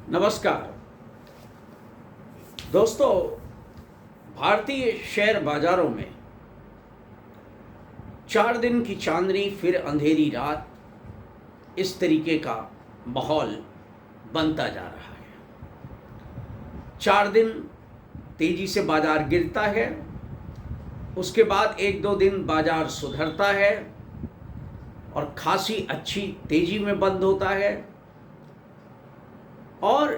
नमस्कार दोस्तों। भारतीय शेयर बाजारों में 4 दिन की चांदनी फिर अंधेरी रात, इस तरीके का माहौल बनता जा रहा है। 4 दिन तेजी से बाजार गिरता है, उसके बाद 1-2 दिन बाजार सुधरता है और खासी अच्छी तेजी में बंद होता है और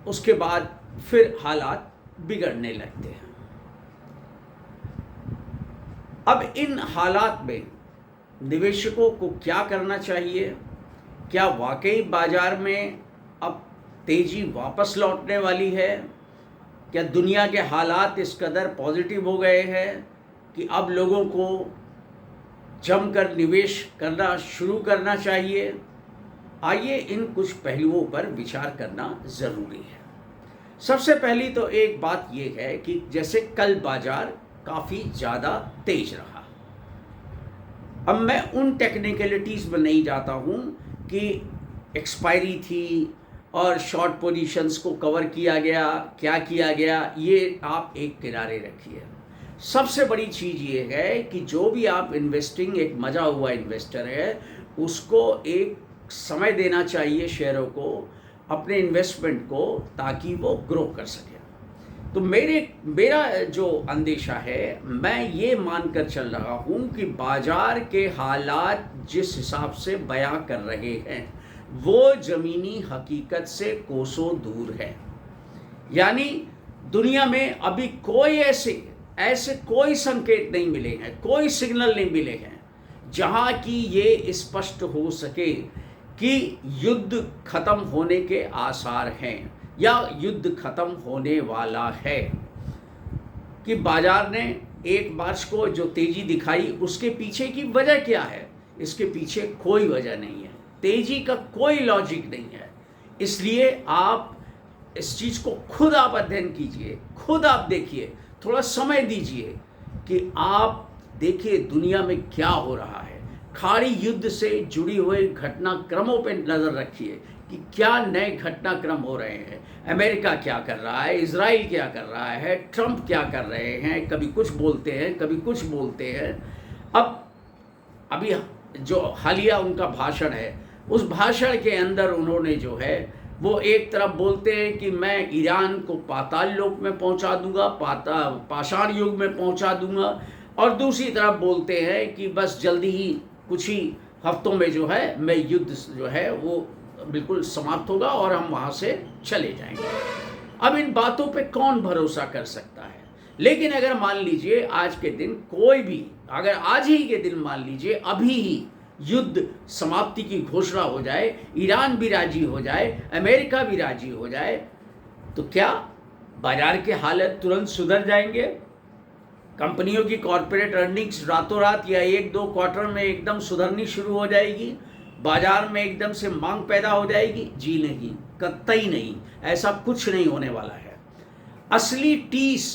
उसके बाद फिर हालात बिगड़ने लगते हैं। अब इन हालात में निवेशकों को क्या करना चाहिए? क्या वाकई बाजार में अब तेजी वापस लौटने वाली है? क्या दुनिया के हालात इस कदर पॉजिटिव हो गए हैं कि अब लोगों को जमकर निवेश करना शुरू करना चाहिए? आइए इन कुछ पहलुओं पर विचार करना ज़रूरी है। सबसे पहली तो एक बात यह है कि जैसे कल बाजार काफ़ी ज़्यादा तेज रहा। अब मैं उन टेक्निकलिटीज़ में नहीं जाता हूँ कि एक्सपायरी थी और शॉर्ट पोजीशंस को कवर किया गया, क्या किया गया, ये आप एक किनारे रखिए। सबसे बड़ी चीज़ ये है कि जो भी आप इन्वेस्टिंग, एक मजा हुआ इन्वेस्टर है, उसको एक समय देना चाहिए शेयरों को, अपने इन्वेस्टमेंट को, ताकि वो ग्रो कर सके। तो मेरा जो अंदेशा है, मैं ये मानकर चल रहा हूँ कि बाजार के हालात जिस हिसाब से बयां कर रहे हैं वो ज़मीनी हकीकत से कोसों दूर है। यानी दुनिया में अभी कोई ऐसे कोई संकेत नहीं मिले हैं, कोई सिग्नल नहीं मिले हैं जहाँ की ये स्पष्ट हो सके कि युद्ध खत्म होने के आसार हैं या युद्ध खत्म होने वाला है। कि बाजार ने 1 मार्च को जो तेजी दिखाई, उसके पीछे की वजह क्या है? इसके पीछे कोई वजह नहीं है, तेजी का कोई लॉजिक नहीं है। इसलिए आप इस चीज़ को खुद आप अध्ययन कीजिए, खुद आप देखिए, थोड़ा समय दीजिए कि आप देखिए दुनिया में क्या हो रहा है। खाड़ी युद्ध से जुड़ी हुई घटनाक्रमों पर नज़र रखिए कि क्या नए घटनाक्रम हो रहे हैं। अमेरिका क्या कर रहा है, इजराइल क्या कर रहा है, ट्रंप क्या कर रहे हैं, कभी कुछ बोलते हैं, कभी कुछ बोलते हैं। अभी जो हालिया उनका भाषण है, उस भाषण के अंदर उन्होंने जो है वो एक तरफ बोलते हैं कि मैं ईरान को पाताल लोक में पहुंचा दूंगा, पाषाण युग में पहुंचा दूंगा, और दूसरी तरफ बोलते हैं कि बस जल्दी ही कुछ ही हफ्तों में जो है मैं युद्ध जो है वो बिल्कुल समाप्त होगा और हम वहाँ से चले जाएंगे। अब इन बातों पे कौन भरोसा कर सकता है? लेकिन अगर मान लीजिए आज के दिन कोई भी, अगर आज ही के दिन मान लीजिए अभी ही युद्ध समाप्ति की घोषणा हो जाए, ईरान भी राजी हो जाए, अमेरिका भी राजी हो जाए, तो क्या बाजार के हालत तुरंत सुधर जाएंगे? कंपनियों की कॉर्पोरेट अर्निंग्स रातों रात या 1-2 क्वार्टर में एकदम सुधरनी शुरू हो जाएगी? बाजार में एकदम से मांग पैदा हो जाएगी? जी नहीं, कतई नहीं, ऐसा कुछ नहीं होने वाला है। असली टीस,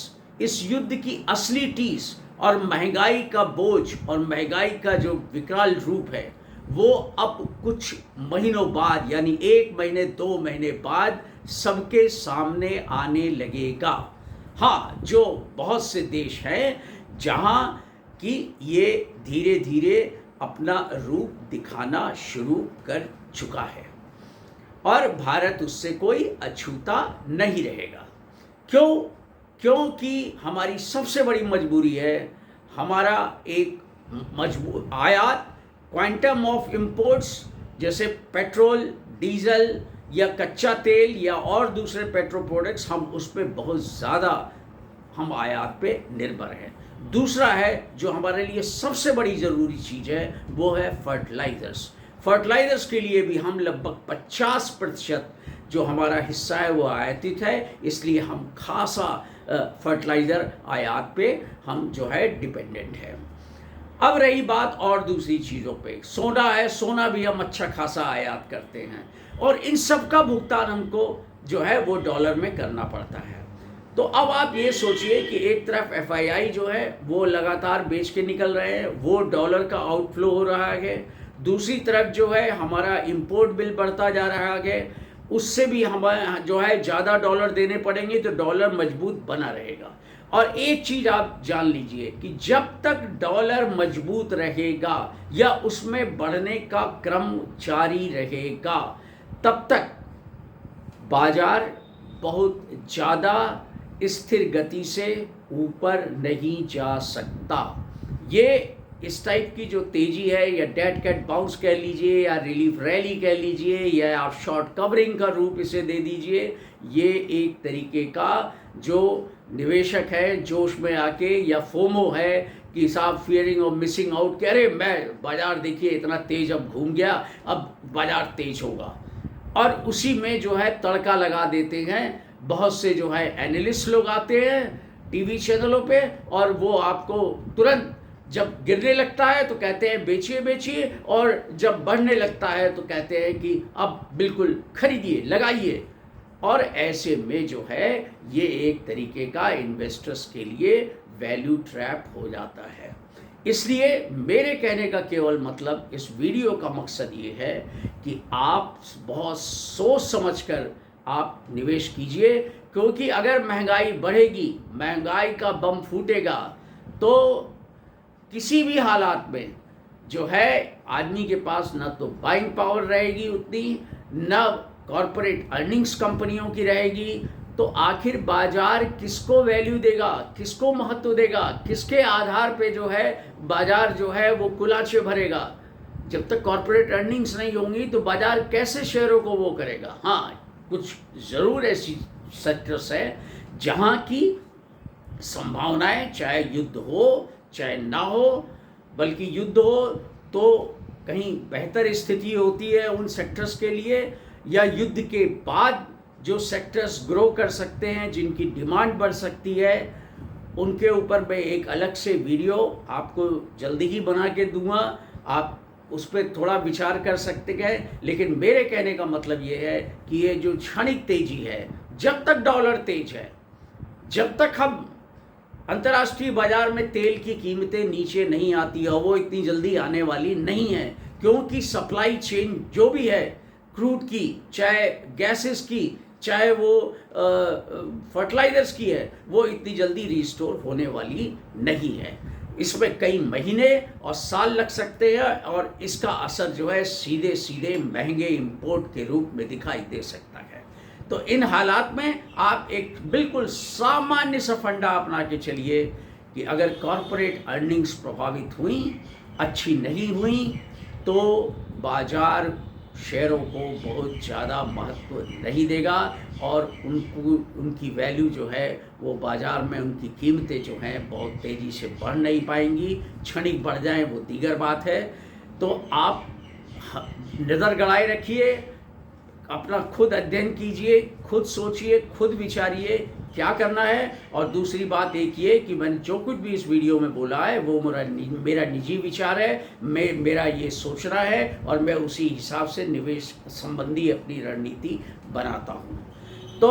इस युद्ध की असली टीस और महंगाई का बोझ और महंगाई का जो विकराल रूप है, वो अब कुछ महीनों बाद, यानी 1 महीने 2 महीने बाद सबके सामने आने लगेगा। हाँ, जो बहुत से देश हैं जहाँ कि ये धीरे धीरे अपना रूप दिखाना शुरू कर चुका है और भारत उससे कोई अछूता नहीं रहेगा। क्यों? क्योंकि हमारी सबसे बड़ी मजबूरी है, हमारा एक मजबूर आयात, क्वांटम ऑफ इंपोर्ट्स, जैसे पेट्रोल, डीजल या कच्चा तेल या और दूसरे पेट्रो प्रोडक्ट्स, हम उस पर बहुत ज़्यादा हम आयात पे निर्भर हैं। दूसरा है जो हमारे लिए सबसे बड़ी ज़रूरी चीज़ है, वो है फर्टिलाइज़र्स। फर्टिलाइज़र्स के लिए भी हम लगभग 50% जो हमारा हिस्सा है वो आयातित है, इसलिए हम खासा फर्टिलाइज़र आयात पे हम जो है डिपेंडेंट है। अब रही बात और दूसरी चीज़ों पे, सोना है, सोना भी हम अच्छा खासा आयात करते हैं और इन सब का भुगतान हमको जो है वो डॉलर में करना पड़ता है। तो अब आप ये सोचिए कि एक तरफ एफआईआई जो है वो लगातार बेच के निकल रहे हैं, वो डॉलर का आउटफ्लो हो रहा है, दूसरी तरफ जो है हमारा इंपोर्ट बिल बढ़ता जा रहा है उससे भी हमें जो है ज़्यादा डॉलर देने पड़ेंगे, तो डॉलर मजबूत बना रहेगा। और एक चीज़ आप जान लीजिए कि जब तक डॉलर मजबूत रहेगा या उसमें बढ़ने का क्रम जारी रहेगा, तब तक बाजार बहुत ज़्यादा स्थिर गति से ऊपर नहीं जा सकता। ये इस टाइप की जो तेज़ी है, या डेड कैट बाउंस कह लीजिए, या रिलीफ रैली कह लीजिए, या आप शॉर्ट कवरिंग का रूप इसे दे दीजिए, ये एक तरीके का जो निवेशक है जोश में आके, या फोमो है कि साहब फियरिंग और मिसिंग आउट, कह रहे मैं बाजार देखिए इतना तेज़ अब घूम गया, अब बाजार तेज होगा, और उसी में जो है तड़का लगा देते हैं। बहुत से जो है एनालिस्ट लोग आते हैं टीवी चैनलों पे, और वो आपको तुरंत जब गिरने लगता है तो कहते हैं बेचिए बेचिए, और जब बढ़ने लगता है तो कहते हैं कि अब बिल्कुल खरीदिए, लगाइए। और ऐसे में जो है ये एक तरीके का इन्वेस्टर्स के लिए वैल्यू ट्रैप हो जाता है। इसलिए मेरे कहने का केवल मतलब, इस वीडियो का मकसद ये है कि आप बहुत सोच समझकर आप निवेश कीजिए, क्योंकि अगर महंगाई बढ़ेगी, महंगाई का बम फूटेगा, तो किसी भी हालात में जो है आदमी के पास न तो बाइंग पावर रहेगी उतनी, न कॉरपोरेट अर्निंग्स कंपनियों की रहेगी, तो आखिर बाजार किसको वैल्यू देगा, किसको महत्व देगा, किसके आधार पे जो है बाजार जो है वो कुलाचे भरेगा। जब तक कॉरपोरेट अर्निंग्स नहीं होंगी तो बाजार कैसे शेयरों को वो करेगा। हाँ, कुछ ज़रूर ऐसी सेक्टर्स है जहाँ की संभावनाएं, चाहे युद्ध हो चाहे ना हो, बल्कि युद्ध हो तो कहीं बेहतर स्थिति होती है उन सेक्टर्स के लिए, या युद्ध के बाद जो सेक्टर्स ग्रो कर सकते हैं, जिनकी डिमांड बढ़ सकती है, उनके ऊपर मैं एक अलग से वीडियो आपको जल्दी ही बना के दूंगा। आप उस पर थोड़ा विचार कर सकते हैं। लेकिन मेरे कहने का मतलब ये है कि ये जो क्षणिक तेजी है, जब तक डॉलर तेज है, जब तक हम अंतर्राष्ट्रीय बाजार में तेल की कीमतें नीचे नहीं आती है, वो इतनी जल्दी आने वाली नहीं है, क्योंकि सप्लाई चेन जो भी है क्रूड की, चाहे गैसेस की, चाहे वो फर्टिलाइजर्स की है, वो इतनी जल्दी रिस्टोर होने वाली नहीं है। इसमें कई महीने और साल लग सकते हैं, और इसका असर जो है सीधे सीधे महंगे इंपोर्ट के रूप में दिखाई दे सकता है। तो इन हालात में आप एक बिल्कुल सामान्य सा फंडा अपना के चलिए कि अगर कॉरपोरेट अर्निंग्स प्रभावित हुई, अच्छी नहीं हुई, तो बाजार शेयरों को बहुत ज़्यादा महत्व नहीं देगा, और उनकी वैल्यू जो है वो बाज़ार में, उनकी कीमतें जो हैं बहुत तेज़ी से बढ़ नहीं पाएंगी। क्षणिक बढ़ जाएं वो दीगर बात है। तो आप नज़र गड़ाए रखिए, अपना खुद अध्ययन कीजिए, खुद सोचिए, खुद विचारिए क्या करना है। और दूसरी बात एक ये कि मैंने जो कुछ भी इस वीडियो में बोला है वो मेरा निजी विचार है, मेरा ये सोचना है, और मैं उसी हिसाब से निवेश संबंधी अपनी रणनीति बनाता हूँ। तो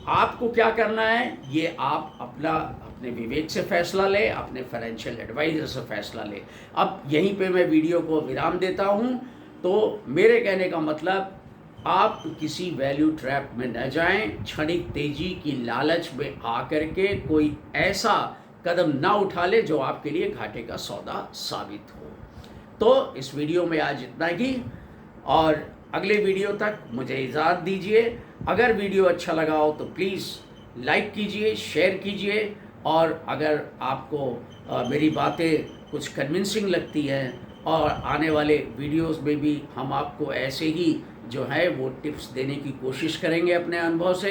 आपको क्या करना है, ये आप अपने विवेक से फैसला लें, अपने फाइनेंशियल एडवाइज़र से फैसला लें। अब यहीं पे मैं वीडियो को विराम देता हूँ। तो मेरे कहने का मतलब, आप किसी वैल्यू ट्रैप में न जाएं, क्षणिक तेजी की लालच में आकर के कोई ऐसा कदम ना उठा ले जो आपके लिए घाटे का सौदा साबित हो। तो इस वीडियो में आज इतना ही, और अगले वीडियो तक मुझे इजाज़त दीजिए। अगर वीडियो अच्छा लगा हो तो प्लीज़ लाइक कीजिए, शेयर कीजिए, और अगर आपको मेरी बातें कुछ कन्विंसिंग लगती हैं, और आने वाले वीडियोस में भी हम आपको ऐसे ही जो है वो टिप्स देने की कोशिश करेंगे अपने अनुभव से,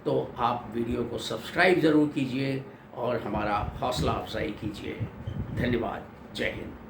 तो आप वीडियो को सब्सक्राइब ज़रूर कीजिए और हमारा हौसला अफजाई कीजिए। धन्यवाद। जय हिंद।